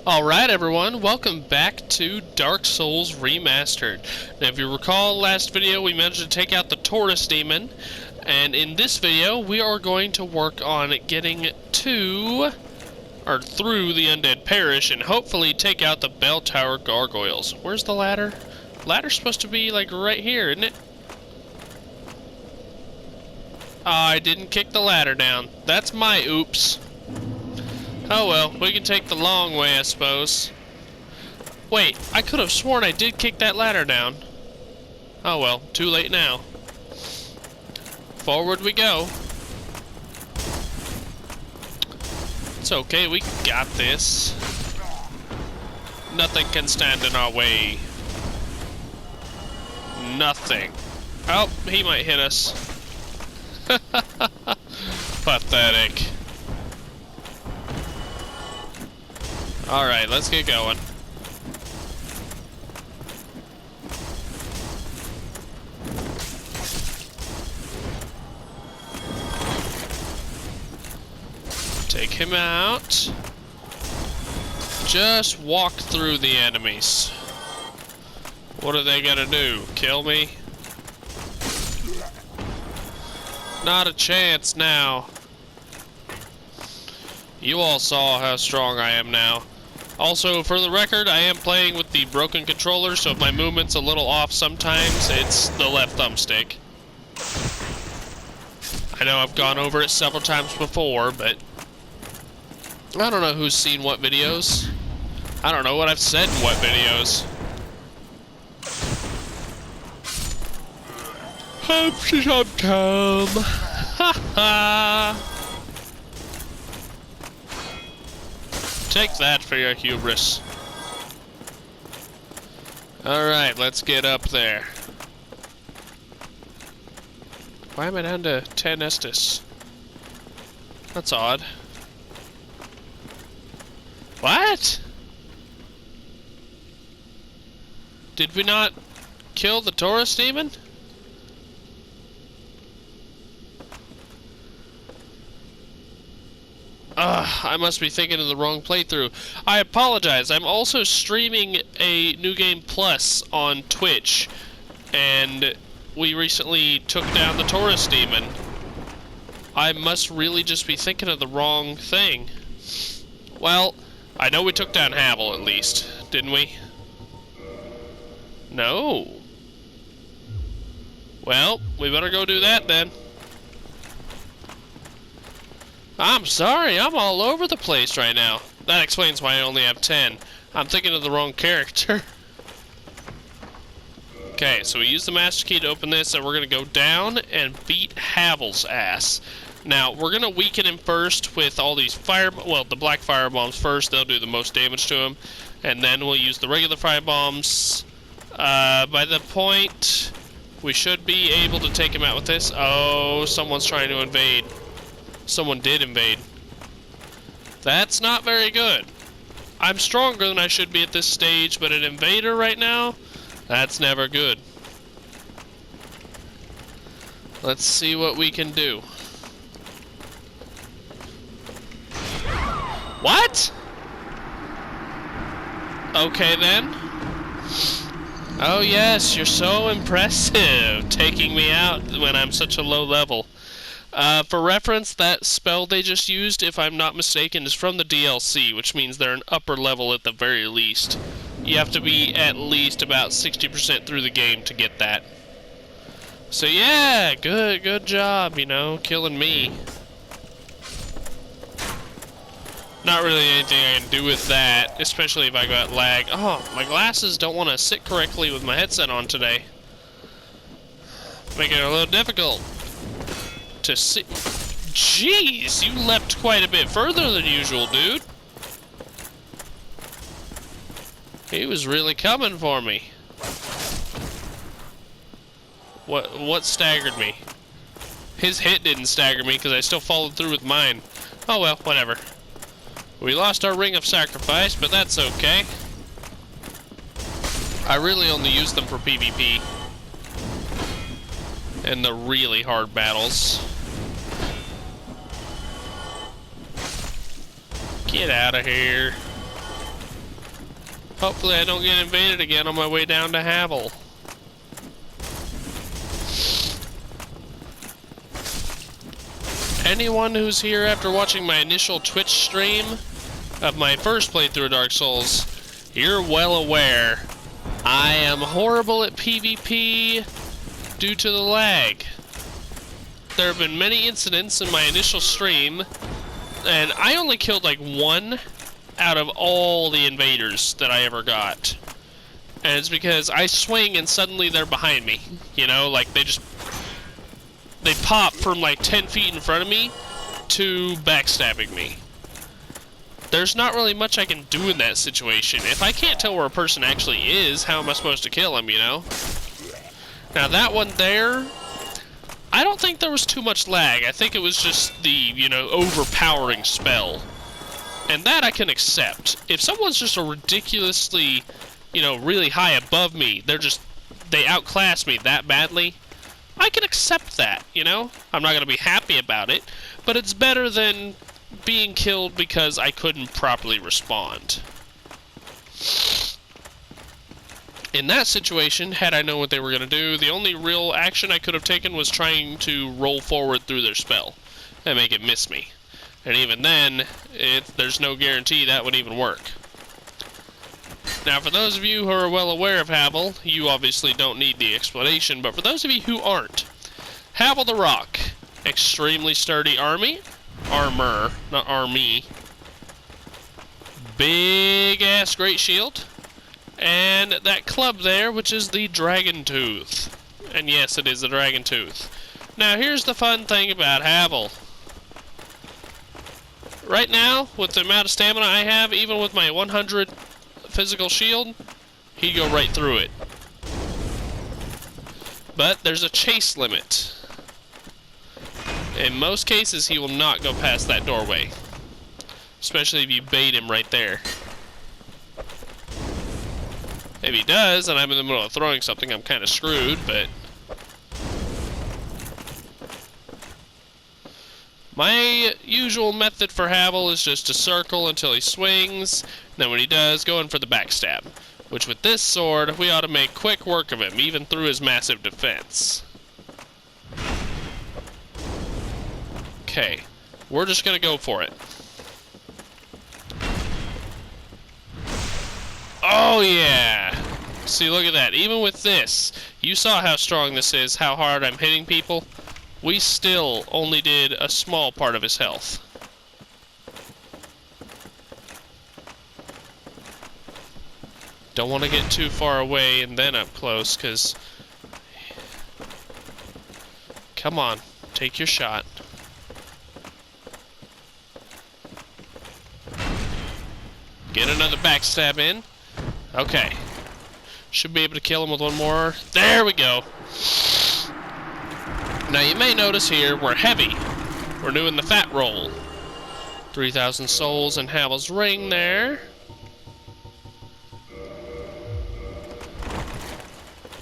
Alright everyone, welcome back to Dark Souls Remastered. Now if you recall last video we managed to take out the Taurus demon, and in this video we are going to work on getting to, or through the Undead Parish and hopefully take out the Bell Tower Gargoyles. Where's the ladder? The ladder's supposed to be like right here, isn't it? I didn't kick the ladder down. That's my oops. Oh well, we can take the long way, I suppose. Wait, I could have sworn I did kick that ladder down. Oh well, too late now. Forward we go. It's okay, we got this. Nothing can stand in our way. Nothing. Oh, he might hit us. Pathetic. Alright, let's get going. Take him out. Just walk through the enemies. What are they gonna do? Kill me? Not a chance now. You all saw how strong I am now. Also, for the record, I am playing with the broken controller, so if my movement's a little off sometimes, it's the left thumbstick. I know I've gone over it several times before, but I don't know who's seen what videos. I don't know what I've said in what videos. Hope she's come. Ha ha. Take that for your hubris. Alright, let's get up there. Why am I down to 10 Estus? That's odd. What? Did we not kill the Taurus demon? I must be thinking of the wrong playthrough. I apologize. I'm also streaming a New Game Plus on Twitch, and we recently took down the Taurus demon. I must really just be thinking of the wrong thing. Well, I know we took down Havel at least, didn't we? No. Well, we better go do that then. I'm sorry, I'm all over the place right now. That explains why I only have 10. I'm thinking of the wrong character. Okay, so we use the master key to open this, and we're gonna go down and beat Havel's ass. Now, we're gonna weaken him first with all these the black fire bombs first. They'll do the most damage to him. And then we'll use the regular fire bombs. By the point, we should be able to take him out with this. Oh, someone's trying to invade. Someone did invade. That's not very good. I'm stronger than I should be at this stage, but an invader right now, that's never good. Let's see what we can do. What? Okay then. Oh yes, you're so impressive, taking me out when I'm such a low level. For reference, that spell they just used, if I'm not mistaken, is from the DLC, which means they're an upper level at the very least. You have to be at least about 60% through the game to get that. So yeah, good job, you know, killing me. Not really anything I can do with that, especially if I got lag. Oh, my glasses don't want to sit correctly with my headset on today. Making it a little difficult to see. Jeez, you leapt quite a bit further than usual, dude. He was really coming for me. What staggered me? His hit didn't stagger me because I still followed through with mine. Oh well, whatever. We lost our Ring of Sacrifice, but that's okay. I really only use them for PvP. And the really hard battles. Get out of here. Hopefully I don't get invaded again on my way down to Havel. Anyone who's here after watching my initial Twitch stream of my first playthrough of Dark Souls, you're well aware I am horrible at PvP due to the lag. There have been many incidents in my initial stream, and I only killed like 1 out of all the invaders that I ever got. And it's because I swing and suddenly they're behind me. You know, like they pop from like 10 feet in front of me to backstabbing me. There's not really much I can do in that situation. If I can't tell where a person actually is, how am I supposed to kill him, you know? Now that one there, I don't think there was too much lag. I think it was just the, you know, overpowering spell. And that I can accept. If someone's just a ridiculously, you know, really high above me, they outclass me that badly, I can accept that, you know? I'm not going to be happy about it, but it's better than being killed because I couldn't properly respond. In that situation, had I known what they were going to do, the only real action I could have taken was trying to roll forward through their spell and make it miss me. And even then, there's no guarantee that would even work. Now, for those of you who are well aware of Havel, you obviously don't need the explanation, but for those of you who aren't, Havel the Rock, extremely sturdy armor, not army, big-ass great shield, and that club there, which is the Dragon Tooth. And yes, it is the Dragon Tooth. Now, here's the fun thing about Havel. Right now, with the amount of stamina I have, even with my 100 physical shield, he'd go right through it. But there's a chase limit. In most cases, he will not go past that doorway. Especially if you bait him right there. If he does, and I'm in the middle of throwing something, I'm kind of screwed, but... my usual method for Havel is just to circle until he swings, then when he does, go in for the backstab. Which with this sword, we ought to make quick work of him, even through his massive defense. Okay, we're just gonna go for it. Oh yeah! See, look at that. Even with this, you saw how strong this is, how hard I'm hitting people. We still only did a small part of his health. Don't want to get too far away and then up close, because... come on, take your shot. Get another backstab in. Okay. Should be able to kill him with one more. There we go. Now you may notice here, we're heavy. We're doing the fat roll. 3,000 souls in Havel's ring there.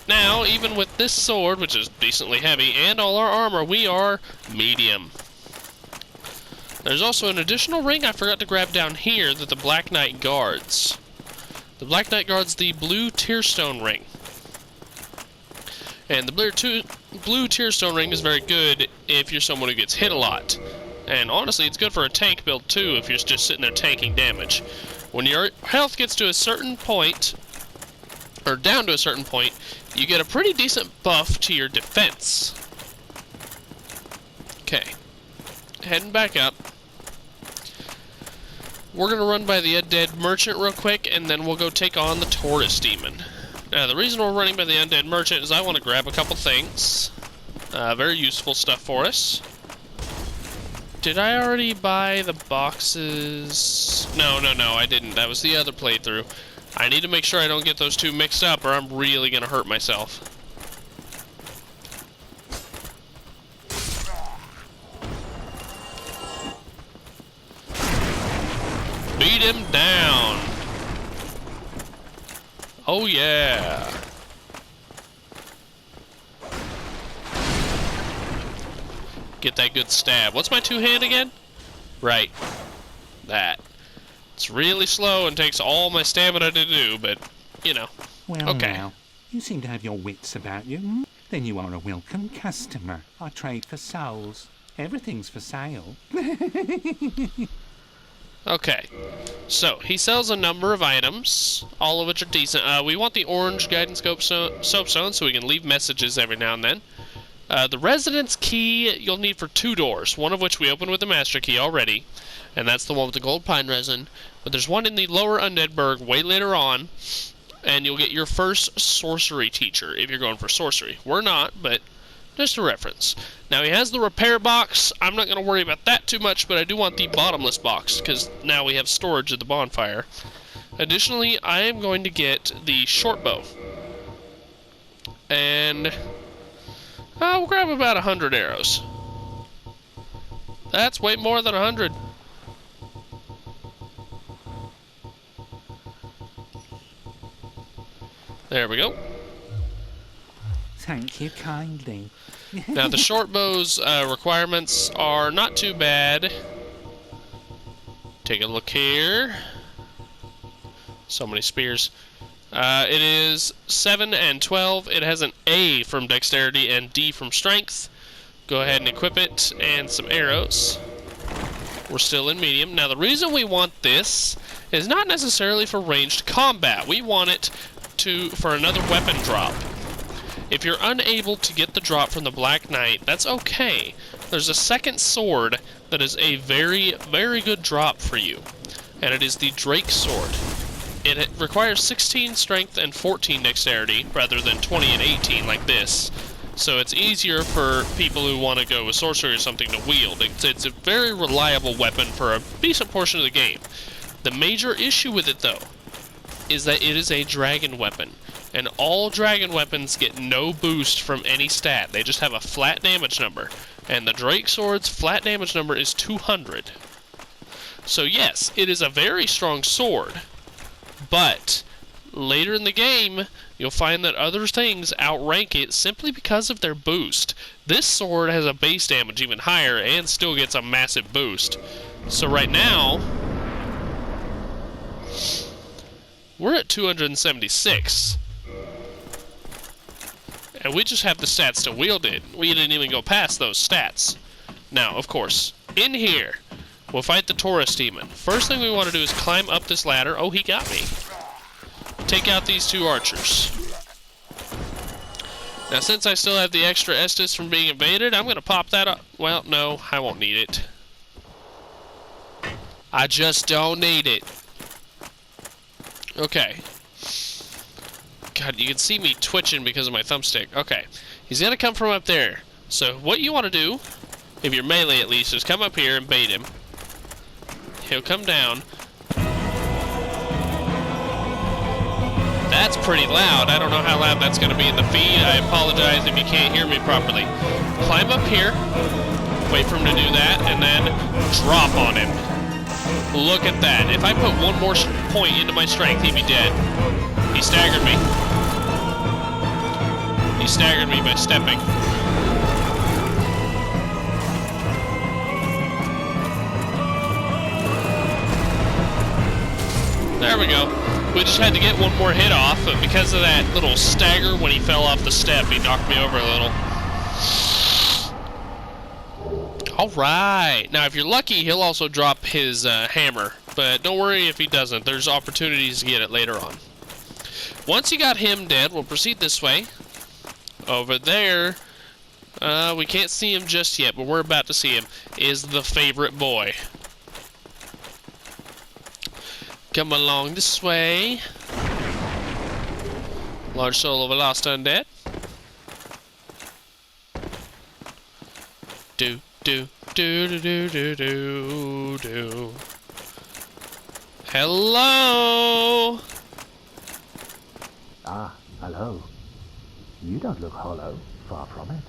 Now, even with this sword, which is decently heavy, and all our armor, we are medium. There's also an additional ring I forgot to grab down here that the Black Knight guards. The Black Knight guards the blue Tearstone ring. And the blue Tearstone ring is very good if you're someone who gets hit a lot. And honestly, it's good for a tank build too if you're just sitting there tanking damage. When your health gets to a certain point, or down to a certain point, you get a pretty decent buff to your defense. Okay. Heading back up. We're going to run by the Undead Merchant real quick, and then we'll go take on the Taurus Demon. Now, the reason we're running by the Undead Merchant is I want to grab a couple things. Very useful stuff for us. Did I already buy the boxes? No, I didn't. That was the other playthrough. I need to make sure I don't get those two mixed up, or I'm really going to hurt myself. Beat him down. Oh yeah. Get that good stab. What's my two-hand again? Right. That. It's really slow and takes all my stamina to do, but, you know. Well, Okay. now, you seem to have your wits about you. Hmm? Then you are a welcome customer. I trade for souls. Everything's for sale. Okay. So, he sells a number of items, all of which are decent. We want the orange guidance soapstone so we can leave messages every now and then. The residence key you'll need for 2 doors, one of which we opened with the master key already, and that's the one with the gold pine resin. But there's one in the lower Undeadburg way later on, and you'll get your first sorcery teacher if you're going for sorcery. We're not, but just a reference. Now he has the repair box. I'm not going to worry about that too much, but I do want the bottomless box, because now we have storage at the bonfire. Additionally, I am going to get the short bow. And we'll grab about 100 arrows. That's way more than 100. There we go. Thank you kindly. Now the short bow's requirements are not too bad. Take a look here. So many spears. It is 7 and 12. It has an A from dexterity and D from strength. Go ahead and equip it, and some arrows. We're still in medium. Now the reason we want this is not necessarily for ranged combat. We want it for another weapon drop. If you're unable to get the drop from the Black Knight, that's okay. There's a second sword that is a very, very good drop for you, and it is the Drake Sword. It requires 16 strength and 14 dexterity, rather than 20 and 18 like this. So it's easier for people who want to go with sorcery or something to wield. It's a very reliable weapon for a decent portion of the game. The major issue with it, though, is that it is a dragon weapon. And all dragon weapons get no boost from any stat. They just have a flat damage number. And the Drake Sword's flat damage number is 200. So yes, it is a very strong sword. But later in the game, you'll find that other things outrank it simply because of their boost. This sword has a base damage even higher and still gets a massive boost. So right now, we're at 276. And we just have the stats to wield it. We didn't even go past those stats. Now, of course, in here, we'll fight the Taurus demon. First thing we want to do is climb up this ladder. Oh, he got me. Take out these 2 archers. Now, since I still have the extra Estus from being invaded, I'm going to pop that up. Well, no, I won't need it. I just don't need it. Okay. God, you can see me twitching because of my thumbstick. Okay. He's going to come from up there. So what you want to do, if you're melee at least, is come up here and bait him. He'll come down. That's pretty loud. I don't know how loud that's going to be in the feed. I apologize if you can't hear me properly. Climb up here. Wait for him to do that, and then drop on him. Look at that. If I put one more point into my strength, he'd be dead. He staggered me. He staggered me by stepping. There we go. We just had to get one more hit off, but because of that little stagger when he fell off the step, he knocked me over a little. Alright. Now, if you're lucky, he'll also drop his hammer. But don't worry if he doesn't. There's opportunities to get it later on. Once you got him dead, we'll proceed this way. Over there, we can't see him just yet, but we're about to see him, is the favorite boy. Come along this way. Large soul of a lost undead. Do, do, do, do, do, do, do, do. Hello! Ah, hello. You don't look hollow, far from it.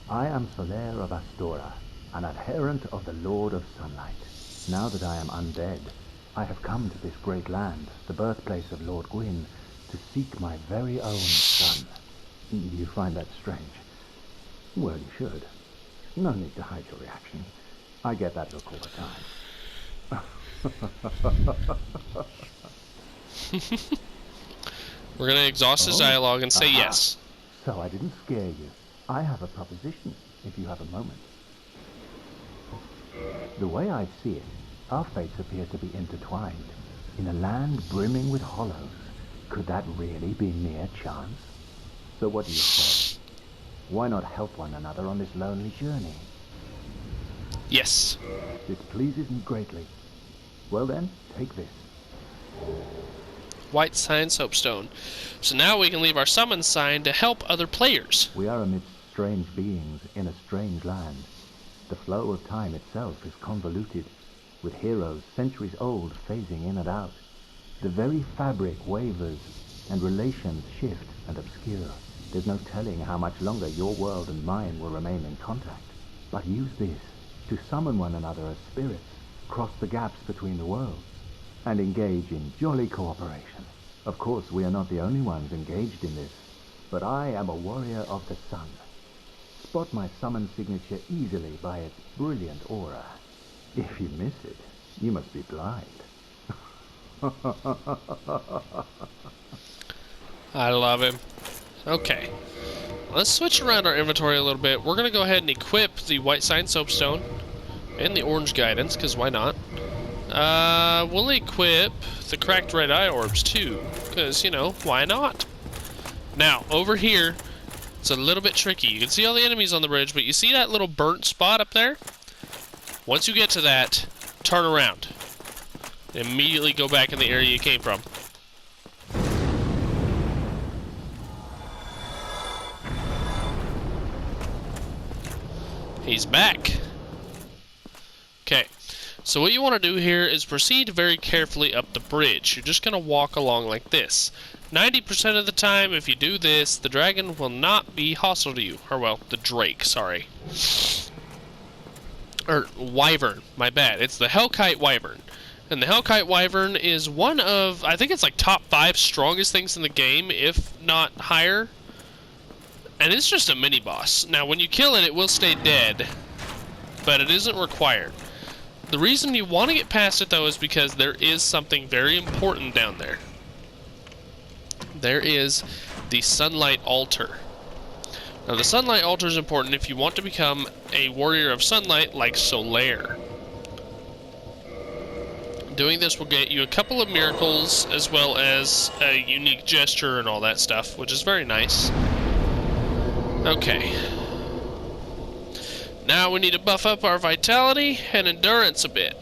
I am Soler of Astora, an adherent of the Lord of Sunlight. Now that I am undead, I have come to this great land, the birthplace of Lord Gwyn, to seek my very own son. You find that strange? Well, you should. No need to hide your reaction. I get that look all the time. We're gonna exhaust his dialogue and say yes. So I didn't scare you. I have a proposition, if you have a moment. The way I see it, our fates appear to be intertwined. In a land brimming with hollows, could that really be mere chance? So what do you say? Why not help one another on this lonely journey? Yes. This pleases me greatly. Well then, take this. White sign soapstone. So now we can leave our summon sign to help other players. We are amidst strange beings in a strange land. The flow of time itself is convoluted, with heroes centuries old phasing in and out. The very fabric wavers, and relations shift and obscure. There's no telling how much longer your world and mine will remain in contact. But use this to summon one another as spirits, cross the gaps between the worlds, and engage in jolly cooperation. Of course, we are not the only ones engaged in this, but I am a warrior of the sun. Spot my summon signature easily by its brilliant aura. If you miss it, you must be blind. I love him. Okay. Let's switch around our inventory a little bit. We're going to go ahead and equip the white sign soapstone and the orange guidance, because why not? We'll equip the cracked red eye orbs too, because, you know, why not? Now, over here, it's a little bit tricky. You can see all the enemies on the bridge, but you see that little burnt spot up there? Once you get to that, turn around. And immediately go back in the area you came from. He's back. Okay. So what you want to do here is proceed very carefully up the bridge. You're just going to walk along like this. 90% of the time, if you do this, the dragon will not be hostile to you. Or, well, the drake, sorry. Or, wyvern, my bad. It's the Hellkite Wyvern. And the Hellkite Wyvern is one of, I think it's like top 5 strongest things in the game, if not higher. And it's just a mini-boss. Now, when you kill it, it will stay dead, but it isn't required. The reason you want to get past it, though, is because there is something very important down there. There is the Sunlight Altar. Now, the Sunlight Altar is important if you want to become a warrior of sunlight like Solaire. Doing this will get you a couple of miracles, as well as a unique gesture and all that stuff, which is very nice. Okay. Now we need to buff up our vitality and endurance a bit.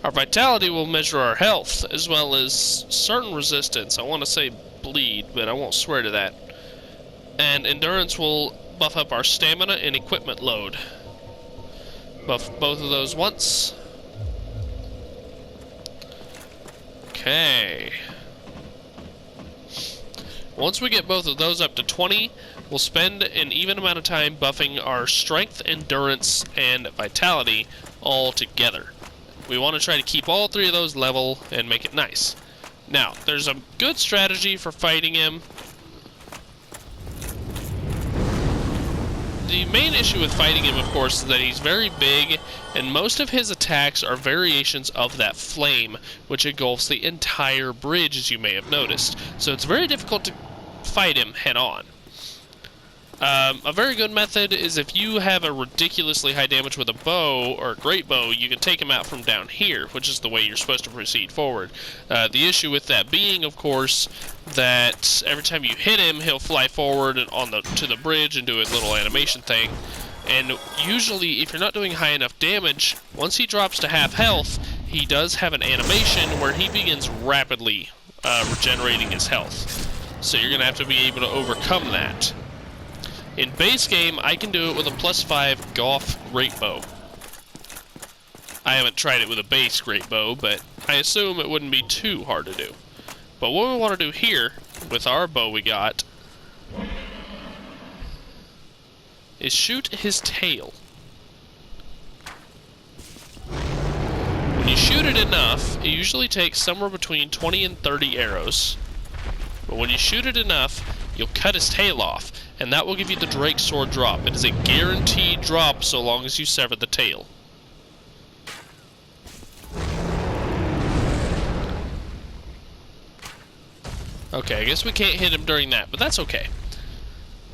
Our vitality will measure our health, as well as certain resistance. I want to say bleed, but I won't swear to that. And endurance will buff up our stamina and equipment load. Buff both of those once. Okay. Once we get both of those up to 20, we'll spend an even amount of time buffing our strength, endurance, and vitality all together. We want to try to keep all 3 of those level and make it nice. Now, there's a good strategy for fighting him. The main issue with fighting him, of course, is that he's very big, and most of his attacks are variations of that flame, which engulfs the entire bridge, as you may have noticed. So it's very difficult to fight him head-on. A very good method is if you have a ridiculously high damage with a bow, or a great bow, you can take him out from down here, which is the way you're supposed to proceed forward. The issue with that being, of course, that every time you hit him, he'll fly forward and to the bridge and do a little animation thing. And usually, if you're not doing high enough damage, once he drops to half health, he does have an animation where he begins rapidly regenerating his health. So you're going to have to be able to overcome that. In base game, I can do it with a +5 Goth Great Bow. I haven't tried it with a base Great Bow, but I assume it wouldn't be too hard to do. But what we want to do here, with our bow we got, is shoot his tail. When you shoot it enough, it usually takes somewhere between 20 and 30 arrows. But when you shoot it enough, you'll cut his tail off, and that will give you the Drake Sword drop. It is a guaranteed drop so long as you sever the tail. Okay, I guess we can't hit him during that, but that's okay.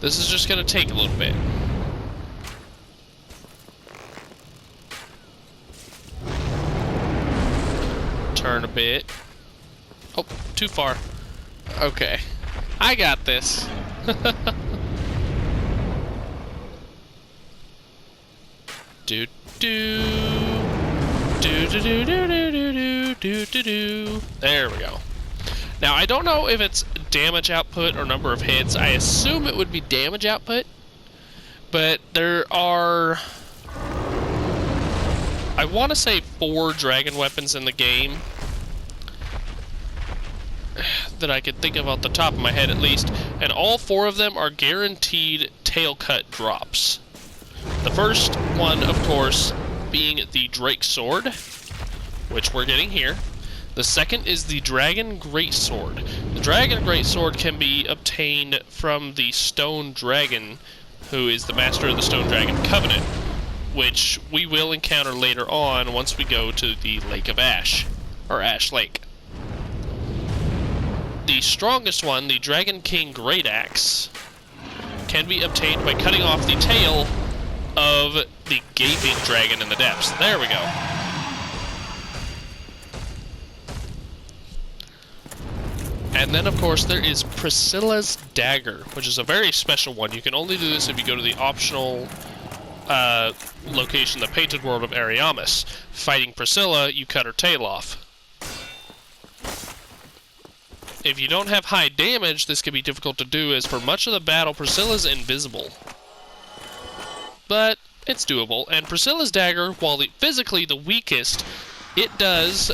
This is just gonna take a little bit. Turn a bit. Oh, too far. Okay. I got this. do do do do do do do do do do do. There we go. Now I don't know if it's damage output or number of hits. I assume it would be damage output, but there are, I want to say 4 dragon weapons in the game that I could think of off the top of my head at least, and all 4 of them are guaranteed tail cut drops. The first one, of course, being the Drake Sword, which we're getting here. The second is the Dragon Greatsword. The Dragon Greatsword can be obtained from the Stone Dragon, who is the master of the Stone Dragon Covenant, which we will encounter later on once we go to the Lake of Ash, or Ash Lake. The strongest one, the Dragon King Great Axe, can be obtained by cutting off the tail of the Gaping Dragon in the depths. There we go. And then, of course, there is Priscilla's Dagger, which is a very special one. You can only do this if you go to the optional location, the Painted World of Ariamis. Fighting Priscilla, you cut her tail off. If you don't have high damage, this can be difficult to do, as for much of the battle, Priscilla's invisible. But it's doable, and Priscilla's Dagger, while physically the weakest, it does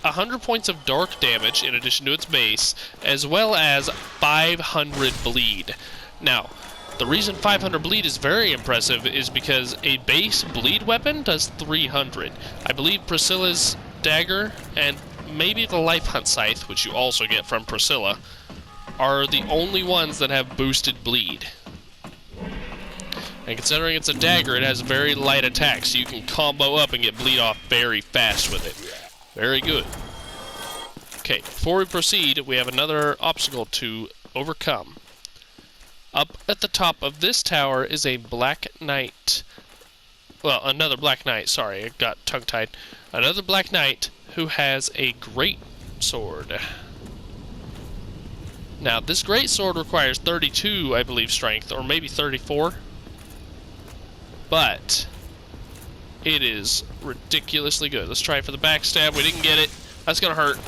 100 points of dark damage in addition to its base, as well as 500 bleed. Now, the reason 500 bleed is very impressive is because a base bleed weapon does 300. I believe Priscilla's Dagger and maybe the Life Hunt Scythe, which you also get from Priscilla, are the only ones that have boosted bleed. And considering it's a dagger, it has very light attack, so you can combo up and get bleed off very fast with it. Very good. Okay, before we proceed, we have another obstacle to overcome. Up at the top of this tower is a Black Knight. Well, another Black Knight, sorry, I got tongue-tied. Another Black Knight who has a great sword. Now, this great sword requires 32, I believe, strength, or maybe 34. But it is ridiculously good. Let's try it for the backstab. We didn't get it. That's gonna hurt.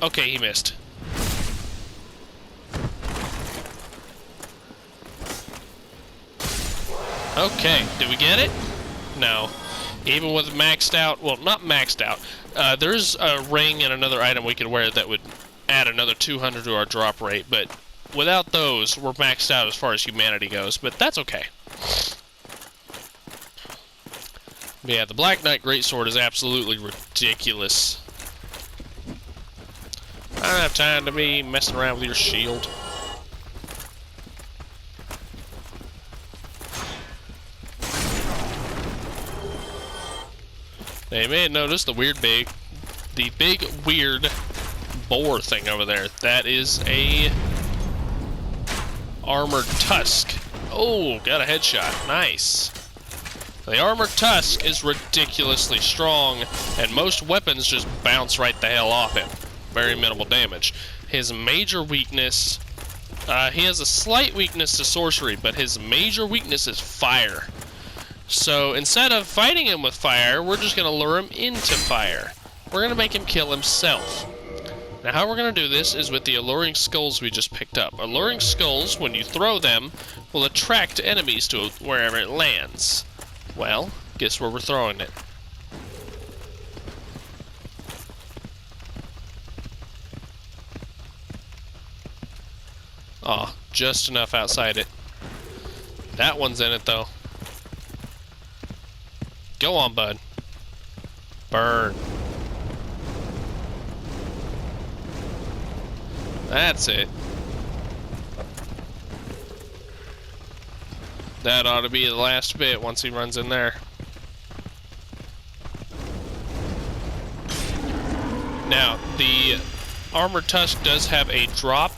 Okay, he missed. Okay, did we get it? No. Even with maxed out, well, not maxed out. There's a ring and another item we could wear that would add another 200 to our drop rate, but without those, we're maxed out as far as humanity goes, but that's okay. But yeah, the Black Knight Greatsword is absolutely ridiculous. I don't have time to be messing around with your shield. Now, you may have noticed the big weird boar thing over there. That is a armored tusk. Oh, got a headshot. Nice. The armored tusk is ridiculously strong, and most weapons just bounce right the hell off him. Very minimal damage. His major weakness, he has a slight weakness to sorcery, but his major weakness is fire. So instead of fighting him with fire, we're just going to lure him into fire. We're going to make him kill himself. Now how we're going to do this is with the alluring skulls we just picked up. Alluring skulls, when you throw them, will attract enemies to wherever it lands. Well, guess where we're throwing it. Oh, just enough outside it. That one's in it, though. Go on, bud. Burn. That's it. That ought to be the last bit once he runs in there. Now, the Armored Tusk does have a drop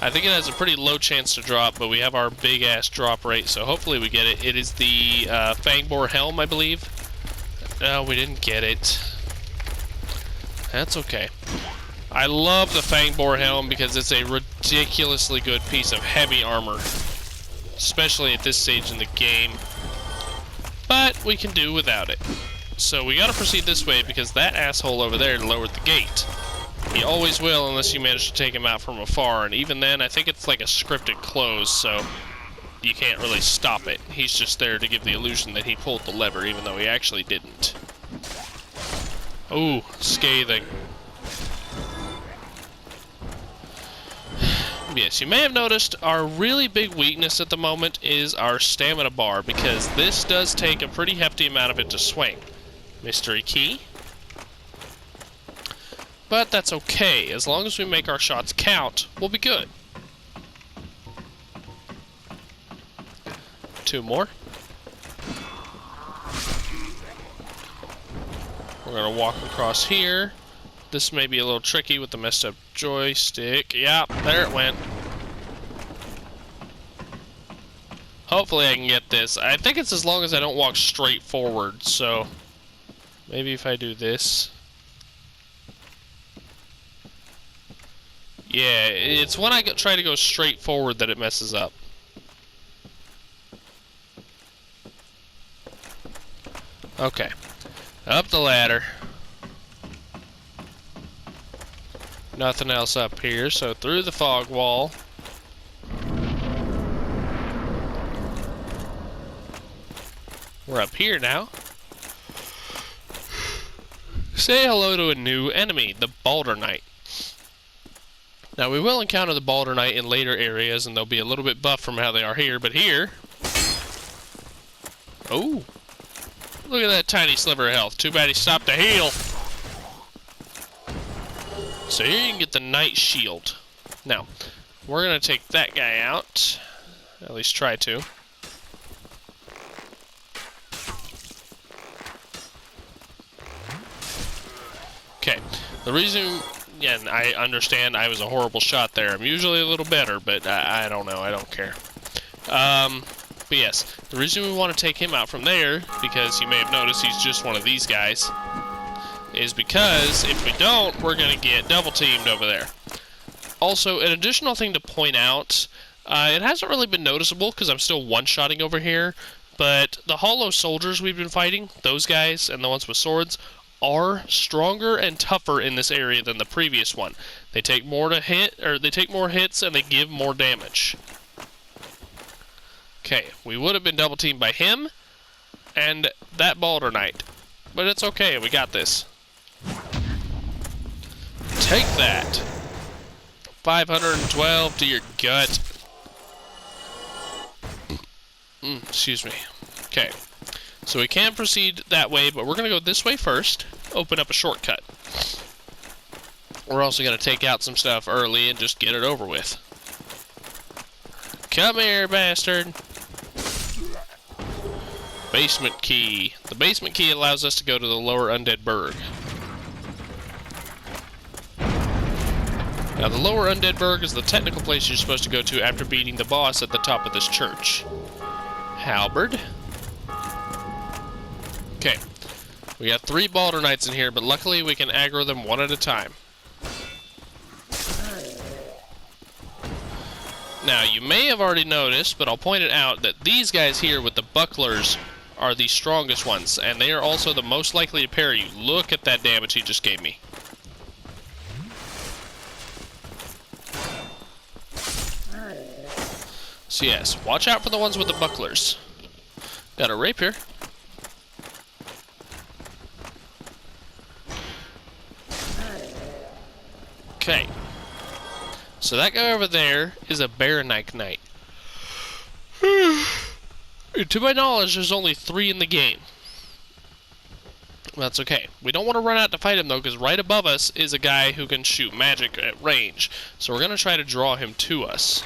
I think it has a pretty low chance to drop, but we have our big-ass drop rate, so hopefully we get it. It is the Fangbore Helm, I believe. No, we didn't get it. That's okay. I love the Fangbore Helm because it's a ridiculously good piece of heavy armor. Especially at this stage in the game. But we can do without it. So we gotta proceed this way because that asshole over there lowered the gate. He always will unless you manage to take him out from afar, and even then I think it's like a scripted close, so you can't really stop it. He's just there to give the illusion that he pulled the lever even though he actually didn't. Ooh, scathing. Yes, you may have noticed our really big weakness at the moment is our stamina bar, because this does take a pretty hefty amount of it to swing. Mystery key. But that's okay. As long as we make our shots count, we'll be good. 2 more. We're gonna walk across here. This may be a little tricky with the messed up joystick. Yep, there it went. Hopefully I can get this. I think it's as long as I don't walk straight forward, so maybe if I do this. Yeah, it's when I try to go straight forward that it messes up. Okay. Up the ladder. Nothing else up here, so through the fog wall. We're up here now. Say hello to a new enemy, the Balder Knight. Now we will encounter the Balder Knight in later areas, and they'll be a little bit buff from how they are here, but here... Oh! Look at that tiny sliver of health. Too bad he stopped to heal. So here you can get the Knight Shield. Now, we're going to take that guy out. At least try to. Okay. The reason... Yeah, I understand I was a horrible shot there. I'm usually a little better, but I don't know. I don't care. But yes, the reason we want to take him out from there, because you may have noticed he's just one of these guys, is because if we don't, we're going to get double teamed over there. Also, an additional thing to point out, it hasn't really been noticeable because I'm still one-shotting over here, but the hollow soldiers we've been fighting, those guys and the ones with swords, are stronger and tougher in this area than the previous one. They take more to hit, or they take more hits and they give more damage. Okay, we would have been double teamed by him and that Balder Knight, but it's okay, we got this. Take that. 512 to your gut. Excuse me. Okay. So we can proceed that way, but we're going to go this way first. Open up a shortcut. We're also going to take out some stuff early and just get it over with. Come here, bastard. Basement key. The basement key allows us to go to the lower undead burg. Now, the lower undead burg is the technical place you're supposed to go to after beating the boss at the top of this church. Halberd. Okay. We got 3 Balder Knights in here, but luckily we can aggro them one at a time. Now, you may have already noticed, but I'll point it out, that these guys here with the bucklers are the strongest ones, and they are also the most likely to parry you. Look at that damage he just gave me. So yes, watch out for the ones with the bucklers. Got a rapier. Okay. So that guy over there is a Baronite Knight. To my knowledge, there's only 3 in the game. That's okay. We don't want to run out to fight him, though, because right above us is a guy who can shoot magic at range. So we're going to try to draw him to us.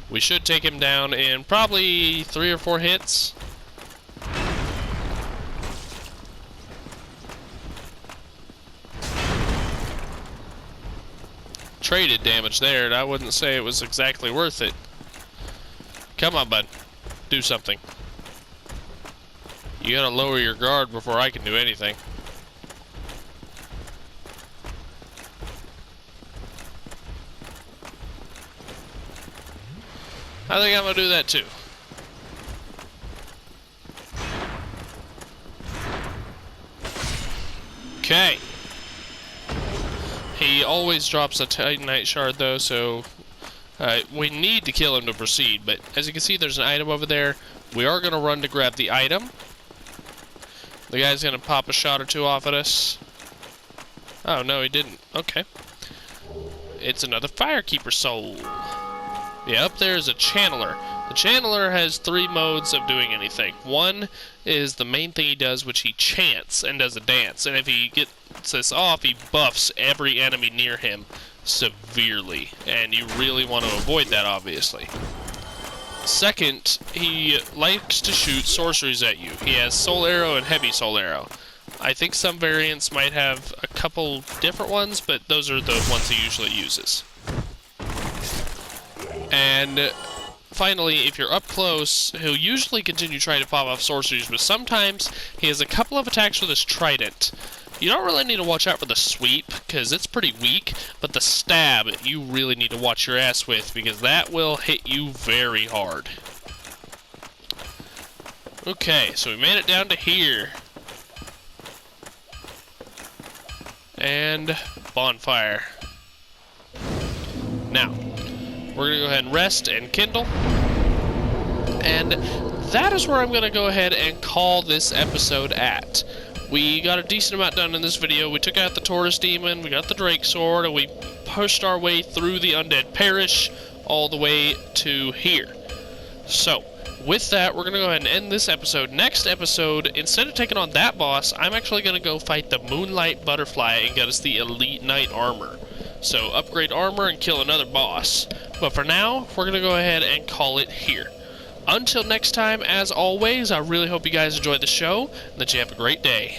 We should take him down in probably 3 or 4 hits. traded damage there, and I wouldn't say it was exactly worth it. Come on, bud. Do something. You gotta lower your guard before I can do anything. I think I'm gonna do that too. Okay. He always drops a Titanite shard though, so we need to kill him to proceed. But as you can see, there's an item over there. We are gonna run to grab the item. The guy's gonna pop a shot or two off at us. Oh no, he didn't. Okay. It's another Firekeeper soul. Yeah, up there is a Channeler. The Channeler has 3 modes of doing anything. One is the main thing he does, which he chants and does a dance. And if he gets this off, he buffs every enemy near him severely. And you really want to avoid that, obviously. Second, he likes to shoot sorceries at you. He has Soul Arrow and Heavy Soul Arrow. I think some variants might have a couple different ones, but those are the ones he usually uses. And finally, if you're up close, he'll usually continue trying to pop off sorceries, but sometimes he has a couple of attacks with his trident. You don't really need to watch out for the sweep, because it's pretty weak, but the stab, you really need to watch your ass with, because that will hit you very hard. Okay, so we made it down to here. And bonfire. Now, we're going to go ahead and rest and kindle. And that is where I'm going to go ahead and call this episode at. We got a decent amount done in this video. We took out the Taurus Demon, we got the Drake Sword, and we pushed our way through the Undead Parish all the way to here. So, with that, we're going to go ahead and end this episode. Next episode, instead of taking on that boss, I'm actually going to go fight the Moonlight Butterfly and get us the Elite Knight Armor. So, upgrade armor and kill another boss. But for now, we're going to go ahead and call it here. Until next time, as always, I really hope you guys enjoyed the show, and that you have a great day.